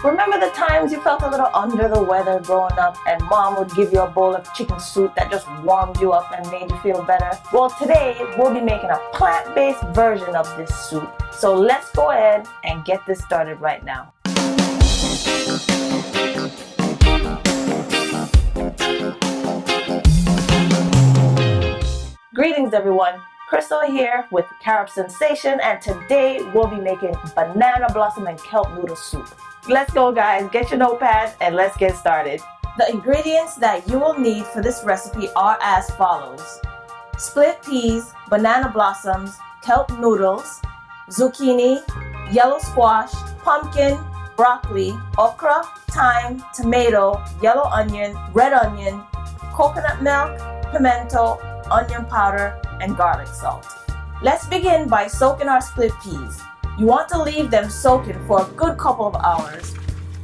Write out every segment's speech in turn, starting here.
Remember the times you felt a little under the weather growing up and mom would give you a bowl of chicken soup that just warmed you up and made you feel better? Well, today we'll be making a plant-based version of this soup. So let's go ahead and get this started right now. Greetings everyone, Crystal here with Carib Sunsations, and today we'll be making banana blossom and kelp noodle soup. Let's go guys, get your notepads and let's get started. The ingredients that you will need for this recipe are as follows: split peas, banana blossoms, kelp noodles, zucchini, yellow squash, pumpkin, broccoli, okra, thyme, tomato, yellow onion, red onion, coconut milk, pimento, onion powder, and garlic salt. Let's begin by soaking our split peas. You want to leave them soaking for a good couple of hours.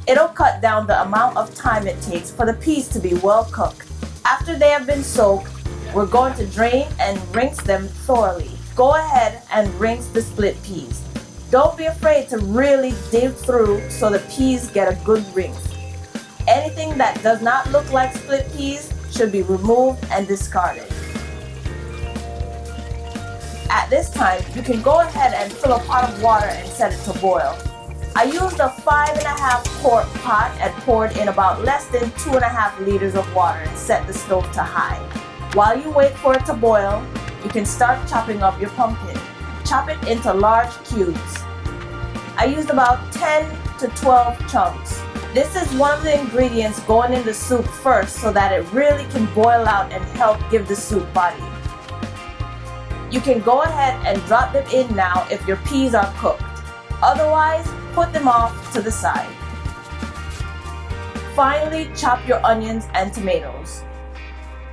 It'll cut down the amount of time it takes for the peas to be well cooked. After they have been soaked, we're going to drain and rinse them thoroughly. Go ahead and rinse the split peas. Don't be afraid to really dig through so the peas get a good rinse. Anything that does not look like split peas should be removed and discarded. At this time, you can go ahead and fill a pot of water and set it to boil. I used a 5.5 quart pot and poured in about less than 2.5 liters of water and set the stove to high. While you wait for it to boil, you can start chopping up your pumpkin. Chop it into large cubes. I used about 10 to 12 chunks. This is one of the ingredients going in the soup first so that it really can boil out and help give the soup body. You can go ahead and drop them in now if your peas are cooked. Otherwise, put them off to the side. Finally, chop your onions and tomatoes.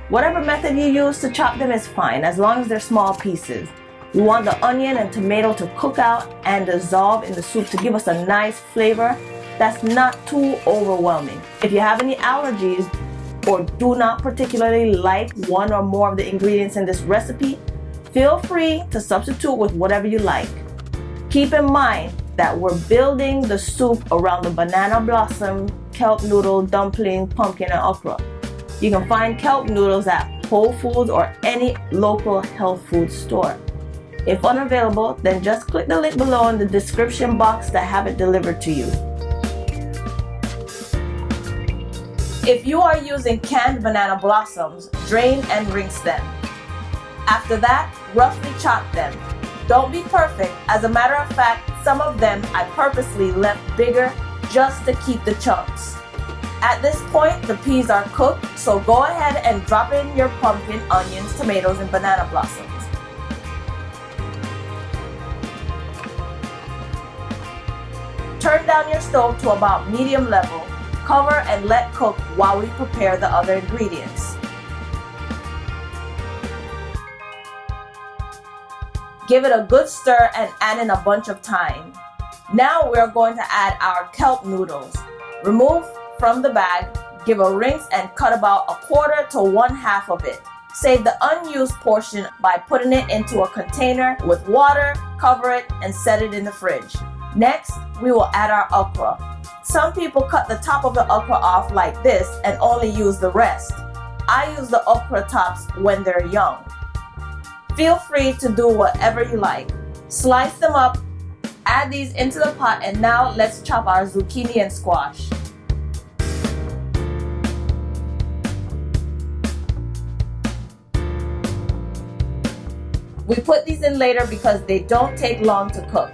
Whatever method you use to chop them is fine, as long as they're small pieces. We want the onion and tomato to cook out and dissolve in the soup to give us a nice flavor that's not too overwhelming. If you have any allergies or do not particularly like one or more of the ingredients in this recipe, feel free to substitute with whatever you like. Keep in mind that we're building the soup around the banana blossom, kelp noodle, dumpling, pumpkin, and okra. You can find kelp noodles at Whole Foods or any local health food store. If unavailable, then just click the link below in the description box to have it delivered to you. If you are using canned banana blossoms, drain and rinse them. After that, roughly chop them. Don't be perfect. As a matter of fact, some of them I purposely left bigger just to keep the chunks. At this point, the peas are cooked, so go ahead and drop in your pumpkin, onions, tomatoes, and banana blossoms. Turn down your stove to about medium level. Cover and let cook while we prepare the other ingredients. Give it a good stir and add in a bunch of thyme. Now we're going to add our kelp noodles. Remove from the bag, give a rinse and cut about 1/4 to 1/2 of it. Save the unused portion by putting it into a container with water, cover it, and set it in the fridge. Next, we will add our okra. Some people cut the top of the okra off like this and only use the rest. I use the okra tops when they're young. Feel free to do whatever you like. Slice them up, add these into the pot, and now let's chop our zucchini and squash. We put these in later because they don't take long to cook.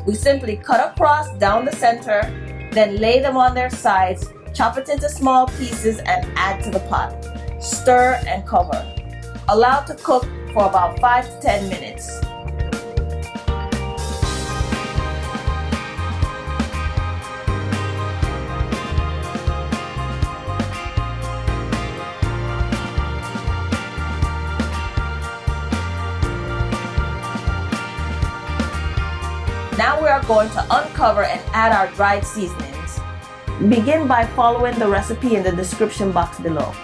We simply cut across down the center, then lay them on their sides, chop it into small pieces and add to the pot. Stir and cover. Allow to cook for about 5 to 10 minutes. Now we are going to uncover and add our dried seasonings. Begin by following the recipe in the description box below.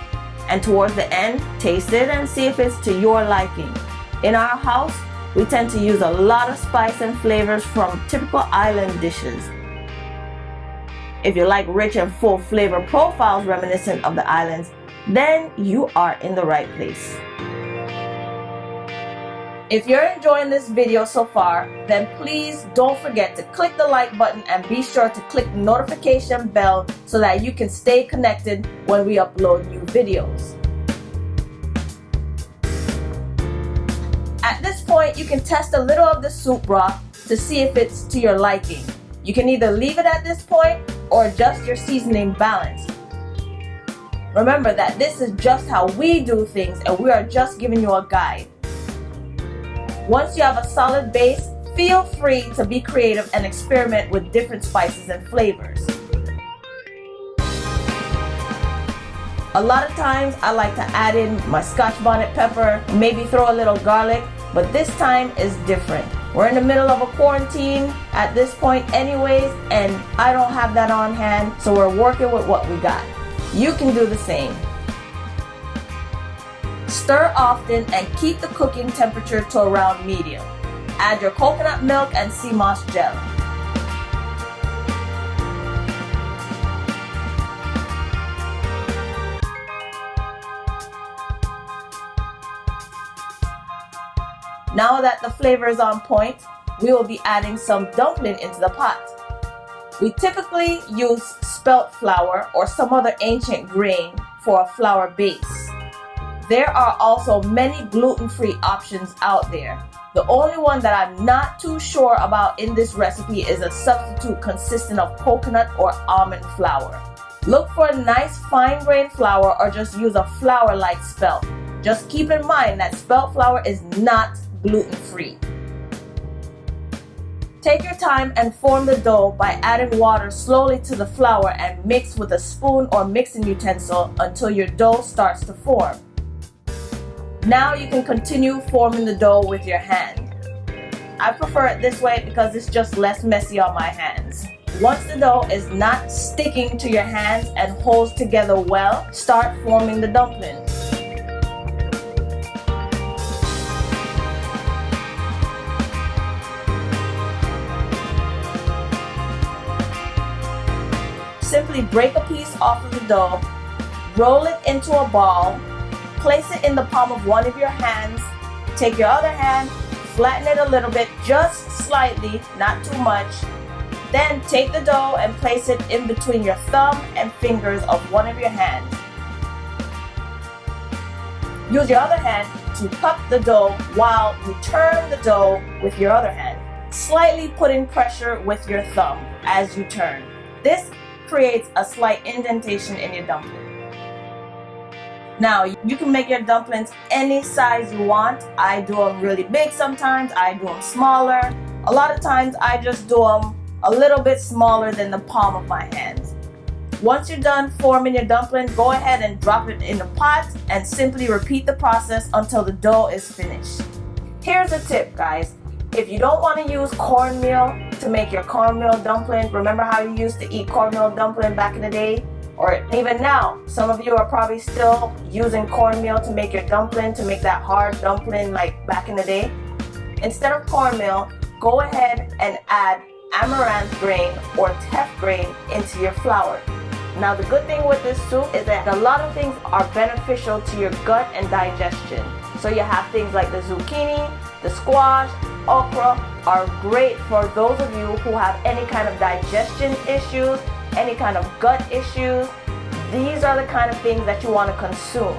And towards the end, taste it and see if it's to your liking. In our house, we tend to use a lot of spice and flavors from typical island dishes. If you like rich and full flavor profiles reminiscent of the islands, then you are in the right place. If you're enjoying this video so far, then please don't forget to click the like button and be sure to click the notification bell so that you can stay connected when we upload new videos. At this point, you can test a little of the soup broth to see if it's to your liking. You can either leave it at this point or adjust your seasoning balance. Remember that this is just how we do things and we are just giving you a guide. Once you have a solid base, feel free to be creative and experiment with different spices and flavors. A lot of times I like to add in my Scotch bonnet pepper, maybe throw a little garlic, but this time is different. We're in the middle of a quarantine at this point anyways, and I don't have that on hand, so we're working with what we got. You can do the same. Stir often and keep the cooking temperature to around medium. Add your coconut milk and sea moss gel. Now that the flavor is on point, we will be adding some dumpling into the pot. We typically use spelt flour or some other ancient grain for a flour base. There are also many gluten-free options out there. The only one that I'm not too sure about in this recipe is a substitute consisting of coconut or almond flour. Look for a nice fine-grained flour or just use a flour like spelt. Just keep in mind that spelt flour is not gluten-free. Take your time and form the dough by adding water slowly to the flour and mix with a spoon or mixing utensil until your dough starts to form. Now you can continue forming the dough with your hand. I prefer it this way because it's just less messy on my hands. Once the dough is not sticking to your hands and holds together well, start forming the dumpling. Simply break a piece off of the dough, roll it into a ball, place it in the palm of one of your hands, take your other hand, flatten it a little bit, just slightly, not too much. Then take the dough and place it in between your thumb and fingers of one of your hands. Use your other hand to cup the dough while you turn the dough with your other hand, slightly putting pressure with your thumb as you turn. This creates a slight indentation in your dumpling. Now, you can make your dumplings any size you want. I do them really big sometimes, I do them smaller. A lot of times I just do them a little bit smaller than the palm of my hands. Once you're done forming your dumpling, go ahead and drop it in the pot and simply repeat the process until the dough is finished. Here's a tip, guys. If you don't want to use cornmeal to make your cornmeal dumpling, remember how you used to eat cornmeal dumpling back in the day? Or even now, some of you are probably still using cornmeal to make your dumpling, to make that hard dumpling like back in the day. Instead of cornmeal, go ahead and add amaranth grain or teff grain into your flour. Now the good thing with this soup is that a lot of things are beneficial to your gut and digestion. So you have things like the zucchini, the squash, okra are great for those of you who have any kind of digestion issues, any kind of gut issues. These are the kind of things that you want to consume.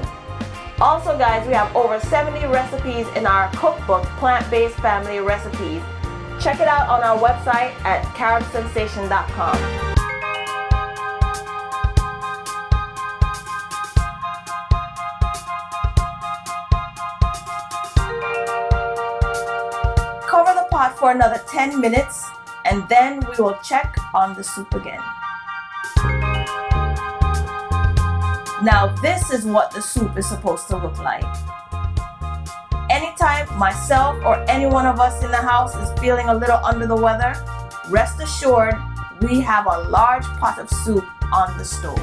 Also guys, we have over 70 recipes in our cookbook, Plant-Based Family Recipes. Check it out on our website at caribsensation.com. Cover the pot for another 10 minutes and then we will check on the soup again. Now this is what the soup is supposed to look like. Anytime myself or any one of us in the house is feeling a little under the weather, rest assured we have a large pot of soup on the stove.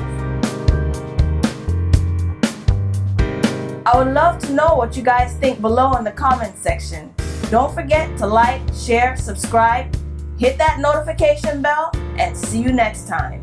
I would love to know what you guys think below in the comment section. Don't forget to like, share, subscribe, hit that notification bell, and see you next time.